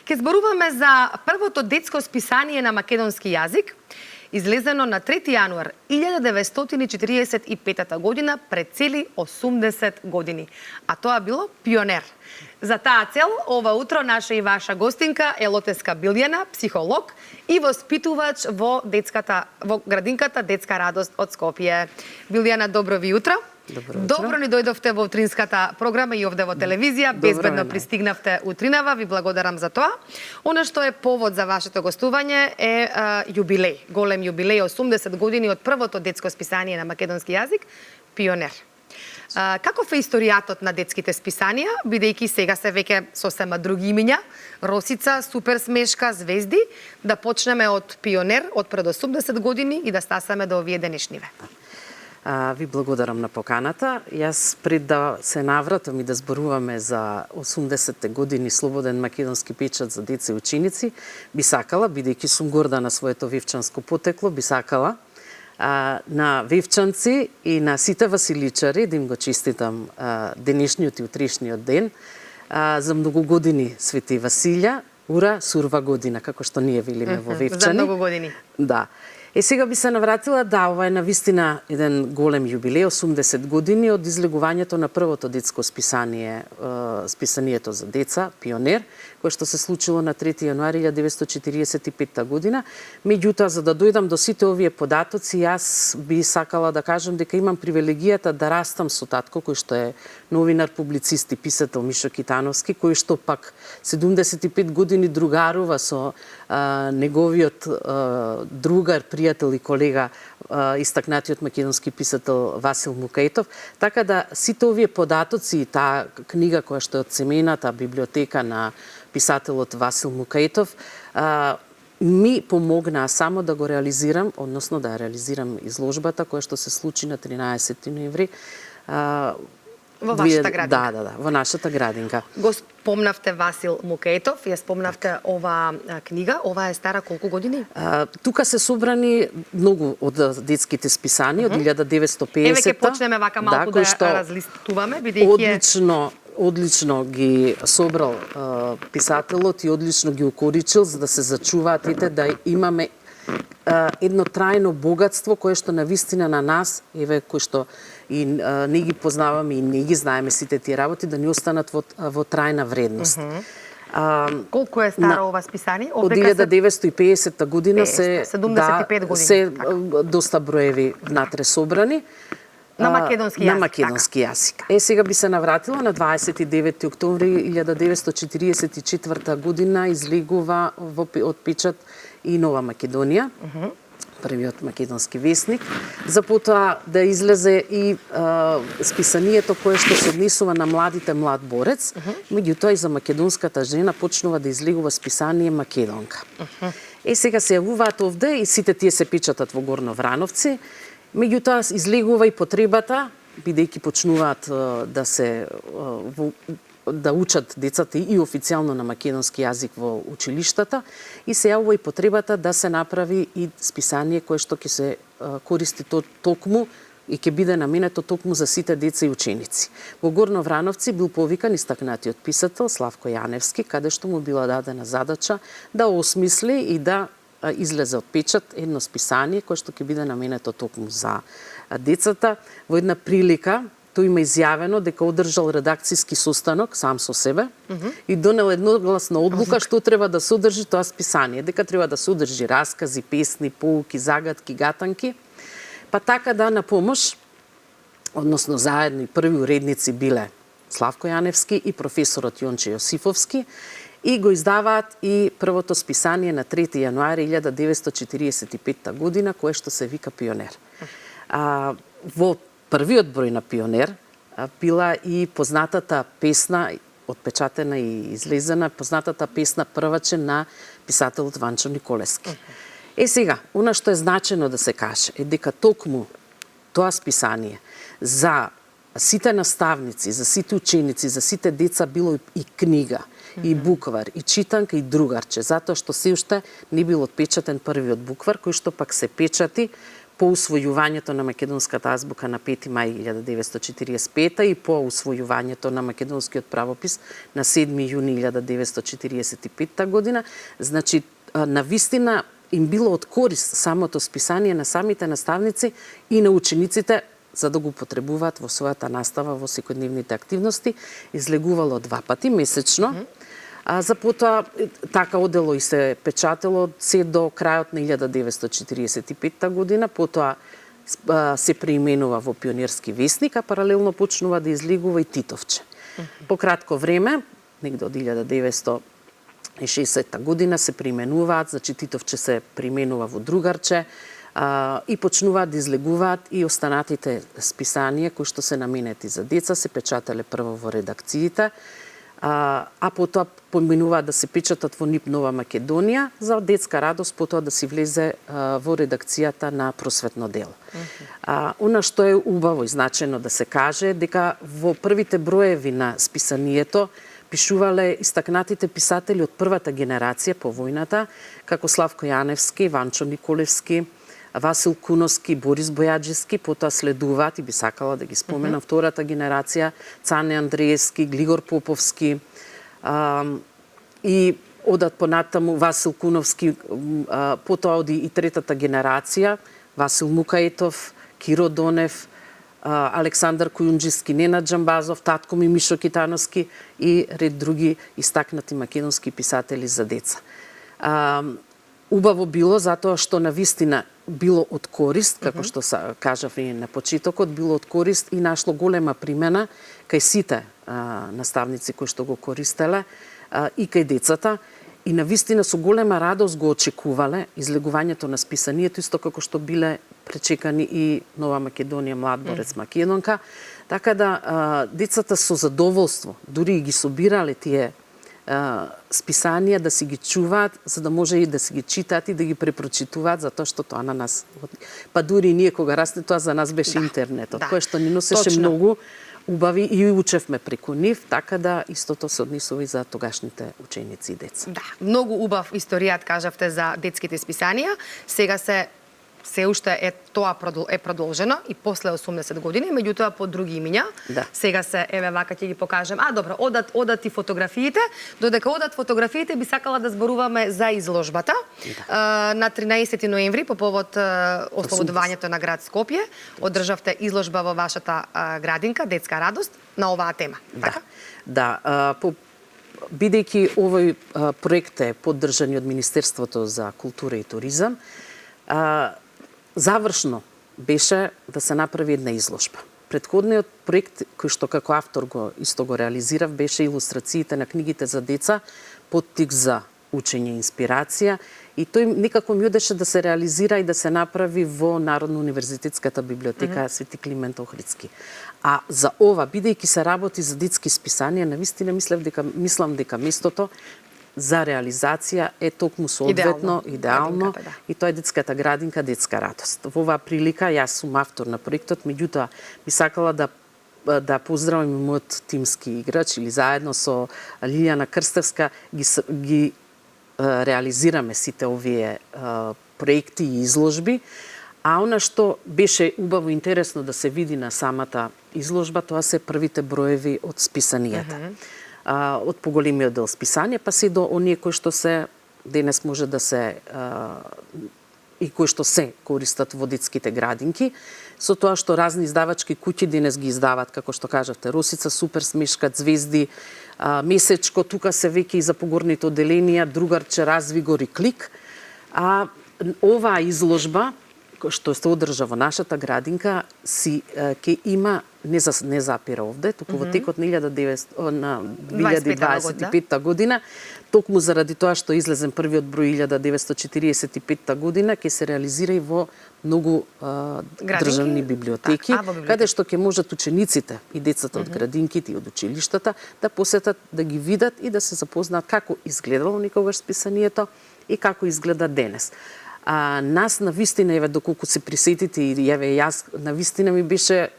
Ке зборуваме за првото детско списание на македонски јазик, излезено на 3 јануар 1945 година пред цели 80 години. А тоа било Пионер. За таа цел, ова утро наша и ваша гостинка е Лотеска Билјана, психолог и воспитувач во градинката Детска радост од Скопје. Билјана, добро ви утро. Добро ни дојдовте во утринската програма и овде во телевизија. Безбедно пристигнавте утринава. Ви благодарам за тоа. Она што е повод за вашето гостување е јубилеј. Голем јубилеј, 80 години од првото детско списание на македонски јазик, Пионер. Каков е историјатот на детските списанија, бидејќи сега се веќе сосема други имиња, Росица, Супер смешка, Звезди, да почнеме од Пионер, од пред 80 години и да стасаме до овие денешниве. Ви благодарам на поканата. Јас пред да се навратам и да зборуваме за 80-те години слободен македонски печат за деца и ученици, би сакала, бидејќи сум горда на своето вивчанско потекло, би сакала на вивчанци и на сите василичари да им го честитам денешниот и утрешниот ден за многу години Свети Василја, ура, сурва година, како што ние велиме во Вивчани. За многу години. Да. Сега би се навратила, да, ова е навистина еден голем јубилеј, 80 години од излегувањето на првото детско списание, списанието за деца, Пионер, кое што се случило на 3 јануари 1945 година. Меѓутоа, за да дојдам до сите овие податоци, јас би сакала да кажам дека имам привилегијата да растам со татко, кој што е новинар, публицист и писател Мишо Китановски, кој што пак 75 години другарува со неговиот другар, пријател и колега, истакнатиот македонски писател Васил Мукајтов. Така да сите овие податоци и таа книга која што е од семејната библиотека на писателот Васил Мукајтов ми помогнаа само да го реализирам, односно да реализирам изложбата која што се случи на 13 ноември во вашата градинка. Да, во нашата градинка. Го спомнавте Васил Мукајтов, ја спомнавте ова книга, ова е стара колку години? Тука се собрани многу од детските списанија од 1950-та. Еве ќе почнеме вака малку да разлистуваме, бидејќи одлично ги собрал писателот и одлично ги укоричил за да се зачуваат ете да имаме едно трајно богатство кое што навистина на нас, еве кој што и не ги познаваме и не ги знаеме сите тие работи, да ни останат во трајна вредност. Колку е старо ова списание? Од 1950 година се 75 години. Се доста броеви внатре собрани. На македонски јазик. На македонски јазик. Сега би се навратила на 29 октомври 1944 година излегува од печат и Нова Македонија, првиот македонски весник. Запотоа да излезе и списанието кое што се однесува на младите млад борец, меѓутоа и за македонската жена почнува да излегува списание Македонка. Сега се јавуваат овде и сите тие се печатат во Горно Врановци, меѓутоа излегува и потребата, бидејќи почнуваат да учат децата и официјално на македонски јазик во училиштата и се јавува и потребата да се направи и списание кое што ќе се користи токму и ќе биде наменето токму за сите деца и ученици. Во Горно Врановци бил повикан истакнатиот писател Славко Јаневски, каде што му била дадена задача да осмисли и да излезе од печат едно списание кое што ќе биде наменето токму за децата. Во една прилика тој има изјавено дека одржал редакцијски состанок сам со себе и донел едногласна одлука што треба да содржи тоа списание, дека треба да содржи раскази, песни, поуки, загадки, гатанки. Па така да на помош, односно заедно и први уредници биле Славко Јаневски и професорот Јонче Јосифовски и го издаваат и првото списание на 3 јануари 1945 година кое што се вика Пионер. Во првиот број на Пионер била и познатата песна, отпечатена и излезена, познатата песна Прваче на писателот Ванчо Николески. Сега, она што е значено да се каже е дека токму тоа списание за сите наставници, за сите ученици, за сите деца било и книга, и буквар, и читанка, и другарче, затоа што се уште не бил отпечатен првиот буквар, кој што пак се печати по усвојувањето на македонската азбука на 5 мај 1945 и по усвојувањето на македонскиот правопис на 7 јуни 1945 година. Значи, навистина им било од корист самото списание на самите наставници и на учениците за да го потребуваат во својата настава во секојдневните активности. Излегувало 2 пати месечно. За потоа така одело и се печатело се до крајот на 1945 година, потоа се преименува во Пионерски весник, а паралелно почнува да излегува и Титовче. По кратко време, негде од 1960 година се преименуваат, значи Титовче се преименува во Другарче и почнуваат да излегуваат и останатите списанија кои што се наменети за деца, се печателе прво во редакциите, а потоа поминуваат да се печатат во НИП Нова Македонија за детска радост, потоа да се влезе во редакцијата на Просветно дело. Она што е убаво и значено да се каже, дека во првите броеви на списанието пишувале истакнатите писатели од првата генерација по војната, како Славко Јаневски, Ванчо Николевски, Васил Куновски, Борис Бојаджевски, потоа следуваат и би сакала да ги споменам втората генерација, Цане Андреевски, Глигор Поповски, и одат понатаму Васил Куновски, потоа оди и третата генерација, Васил Мукаетов, Киро Донев, Александар Кујунџиски, Ненад Джамбазов, татко ми Мишо Китановски и ред други истакнати македонски писатели за деца. Убаво било затоа што навистина било од корист, како што кажав и на почетокот, било од корист и нашло голема примена кај сите наставници кои што го користеле и кај децата. И навистина со голема радост го очекувале излегувањето на списанието, исто како што биле пречекани и Нова Македонија, Младборец, Македонка. Така да децата со задоволство, дури и ги собирале тие списанија да си ги чуваат, за да може и да си ги читаат и да ги препрочитуваат, затоа што тоа на нас, па дури и ние кога расте, тоа за нас беше интернетот, кој што ни носеше многу убави и учевме преку нив, така да истото се однесува и за тогашните ученици и деца. Да, многу убав историјат кажавте за детските списанија. Сега се уште тоа е продолжено и после 80 години, меѓутоа под други имиња. Да. Сега се, еве вака ќе ги покажем. Добро, одат и фотографиите. Додека одат фотографиите, би сакала да зборуваме за изложбата. На 13 ноември, по повод ослободувањето на град Скопје, одржавте изложба во вашата градинка, Детска радост, на оваа тема. Така? Да, бидејќи овој проект е поддржан од Министерството за култура и туризам, завршно беше да се направи една изложба. Предходниот проект, кој што како автор исто го реализирав, беше илустрациите на книгите за деца, поттик за учење и инспирација, и тој некако ми одеше да се реализира и да се направи во Народно универзитетската библиотека Свети Климент Охридски. А за ова, бидејќи се работи за детски списанија, навистина мислам дека местото за реализација е токму соодветно, идеално, и тоа е детската градинка Детска радост. Во оваа прилика, јас сум автор на проектот, меѓутоа би сакала да поздравам и мојот тимски играч, или заедно со Лилијана Крстевска ги реализираме сите овие проекти и изложби. А она што беше убаво интересно да се види на самата изложба, тоа се првите броеви од списанијата. Од поголемиот дел списанија, па се до оние кои што се денес може да се и кои што се користат во детските градинки, со тоа што разни издавачки куќи денес ги издаваат, како што кажавте, Росица, Супер Смешка, Звезди, Месечко, тука се веќе и за погорните оделенија, Другарче, Развигор и Клик. А оваа изложба, што се одржа во нашата градинка, ќе има не запира овде, туку во текот на 2025 година, токму заради тоа што излезен првиот број 1945 година, ќе се реализира и во многу државни библиотеки, каде што ќе можат учениците и децата од градинките и од училиштата да посетат, да ги видат и да се запознаат како изгледало никогаш списанието и како изгледа денес. Нас навистина, еве доколку се присетите и еве јас, навистина ми беше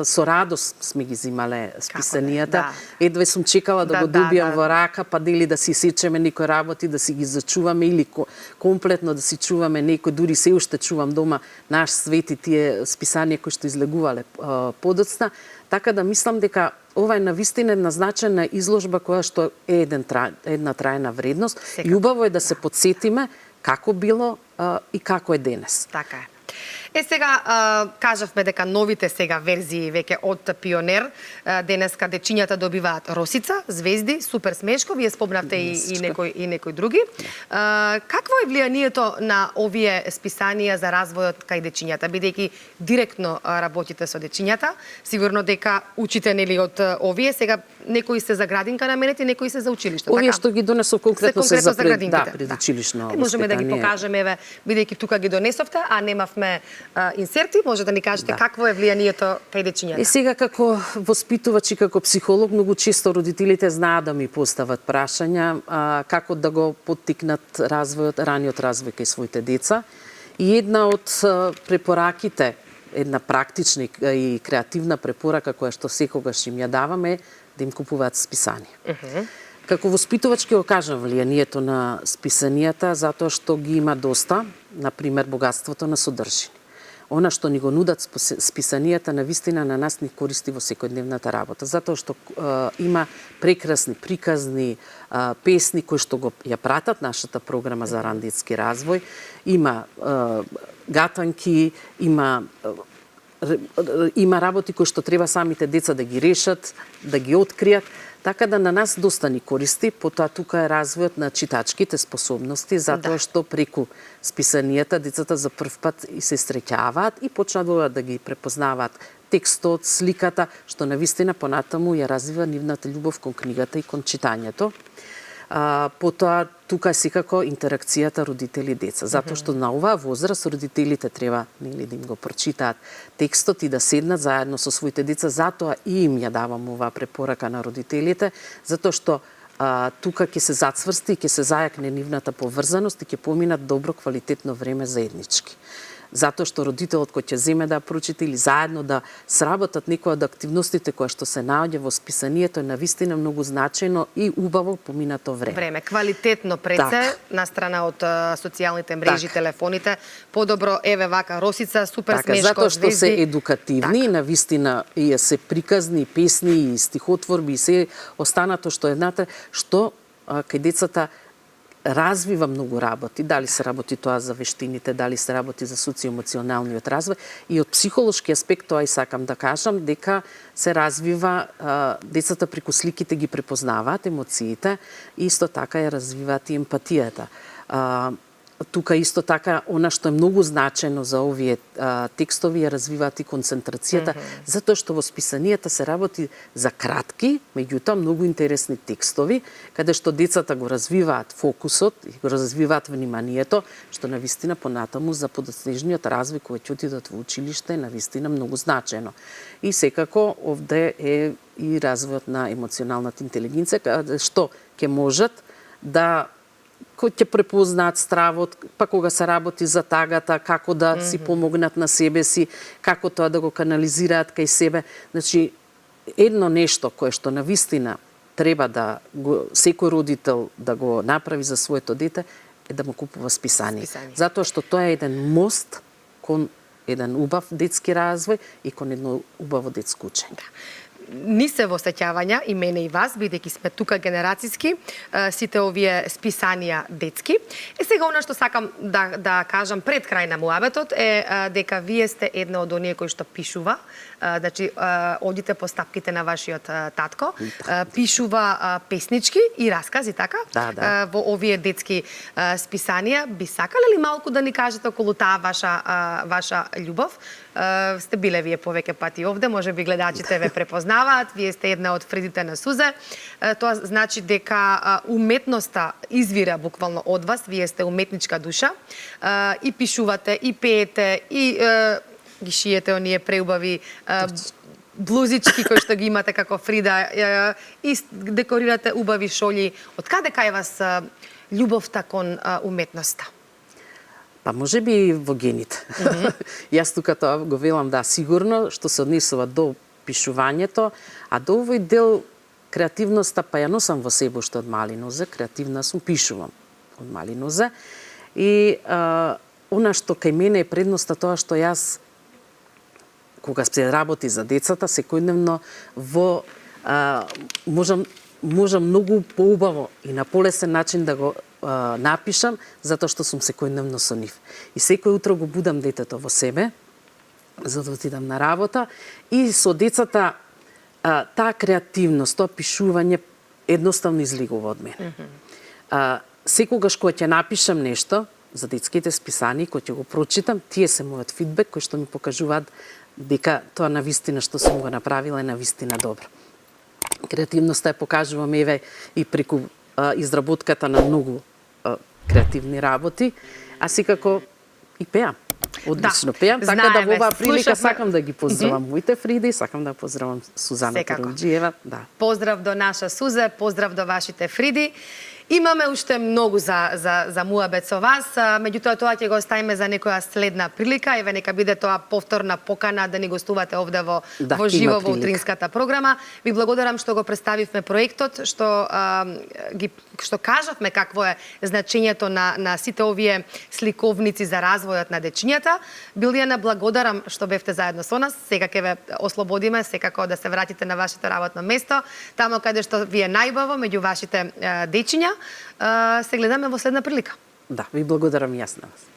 со радост сме ги зимале списанијата. Да. Едве сум чекала да го добијам во рака, па дели да си сечеме некои работи, да си ги зачуваме или комплетно да си чуваме некои, дури се уште чувам дома Наш свет и тие списанија кои што излегувале подоцна. Така да мислам дека ова е навистина една значајна изложба која што е една трајна вредност и убаво е да се подсетиме како било и како е денес. Така е. Сега, кажавме дека новите сега верзии веќе од Пионер, денеска дечињата добиваат росица, звезди, супер смешко, вие спомнавте и некои други. Какво е влијанието на овие списанија за развојот кај дечињата, бидејќи директно работите со дечињата, сигурно дека учите нели од овие, сега некои се за градинка наменети, некои се за училиште, Овие така? што ги донесов конкретно се за градинките. предучилишно воспитание. Можеме да ги покажеме, еве, бидејќи тука ги донесовте, а немавме инсерти, може да ни кажете какво е влијанието кај дечињата? Сега како воспитувач и како психолог многу често родителите знаат да ми постават прашања како да го поттикнат раниот развој кај своите деца. И една од препораките, една практична и креативна препорака која што секогаш им ја даваме, да им купуваат списанија. Како воспитувач ќе го кажам влијанието на списанијата затоа што ги има доста, например богатството на содржини. Она што ни го нудат списанијата навистина на нас ни користи во секојдневната работа, затоа што има прекрасни приказни, песни кои што ја пратат нашата програма за ран детски развој, има гатанки, има работи кои што треба самите деца да ги решат, да ги откријат, така да на нас доста ни користи, потоа тука е развојот на читачките способности, затоа што преку списанијата децата за прв пат и се среќаваат и почнуваат да ги препознаваат текстот, сликата, што навистина понатаму ја развива нивната љубов кон книгата и кон читањето. Потоа тука е секако интеракцијата родители-деца, затоа што на оваа возраст родителите треба нели да им го прочитаат текстот и да седнат заедно со своите деца, затоа и им ја давам оваа препорака на родителите, затоа што тука ќе се зацврсти и ќе се зајакне нивната поврзаност и ќе поминат добро квалитетно време заеднички. Затоа што родителот кој ќе земе да прочита или заедно да сработат некои од активностите кои што се наоѓа во списанието е навистина многу значајно и убаво поминато време. Квалитетно преце на страна од социјалните мрежи, телефоните, подобро еве вака росица, супер смешко, затоа што звезди. се едукативни, навистина и се приказни, песни и стихотворби и се останато што едната што кај децата развива многу работи, дали се работи тоа за вештините, дали се работи за социоемоционалниот развој и од психолошки аспект тоа и сакам да кажам дека се развива децата преку сликите ги препознаваат емоциите и исто така ја развиваат и емпатијата. Тука исто така она што е многу значено за овие текстови ја развиваат и концентрацијата, затоа што во списанијата се работи за кратки, меѓутоа многу интересни текстови, каде што децата го развиваат фокусот и го развиваат вниманието, што навистина понатаму за подоцнежниот развој кој ќе отидат во училиште е навистина многу значено. И секако овде е и развојот на емоционалната интелигенција, каде што ќе можат да кои ќе препознаат стравот, па кога се работи за тагата, како да си помогнат на себе си, како тоа да го канализираат кај себе. Значи, едно нешто кое што навистина треба да секој родител да го направи за своето дете е да му купува списание. Затоа што тоа е еден мост кон еден убав детски развој и кон едно убаво детско учење. Ни се во сеќавања, и мене и вас, бидејќи сме тука генерацијски, сите овие списанија детски. Сега, она што сакам да кажам пред крај на муабетот е дека вие сте една од оние кои што пишува, значи, одите по стапките на вашиот татко, пишува песнички и раскази, така? Во овие детски списанија. Би сакале ли малку да ни кажете околу таа ваша љубов? Сте биле вие повеќе пати овде, може би гледачите ве препознаваат, вие сте една од Фредите на сузе. Тоа значи дека уметноста извира буквално од вас, вие сте уметничка душа и пишувате, и пеете, и ги шиете оние преубави блузички кои што ги имате како Фрида и декорирате убави шолји. Од каде кај вас љубовта кон уметноста? Па може би и во гените. Јас тука тоа го велам, да, сигурно, што се однесува до пишувањето, а до овој дел креативноста, па ја носам во себе уште од мали нозе, креативна сум, пишувам од мали нозе. И она што кај мене е предноста тоа што јас, кога се работи за децата, секојдневно можам многу поубаво и на полесен начин да го напишам, затоа што сум секојдневно со нив. И секој утро го будам детето во себе, за да отидам на работа, и со децата таа креативност, тоа пишување едноставно излегува од мене. Секогаш кога ќе напишам нешто за детските списани, кога ќе го прочитам, тие се мојот фидбек кој што ми покажуваат дека тоа навистина што сум го направила е навистина добро. Креативноста ја покажувам еве и преку изработката на многу креативни работи, а секако и пеам. Одлично пеам, така да во оваа прилика сакам да ги поздравам моите фриди, сакам да поздравам Сузана Турунџиева. Да. Поздрав до наша Сузе, поздрав до вашите фриди. Имаме уште многу за муабет со вас, меѓутоа тоа ќе го оставиме за некоја следна прилика, еве нека биде тоа повторна покана да ни гостувате овде во живо во утринската програма. Ви благодарам што го представивме проектот, што кажавме какво е значењето на сите овие сликовници за развојот на дечињата. Билјана, благодарам што бевте заедно со нас. Сега ќе ве ослободиме, секако да се вратите на вашето работно место, тамо каде што ви е најбаво меѓу вашите дечиња. Се гледаме во следна прилика. Да, ви благодарам јас на вас.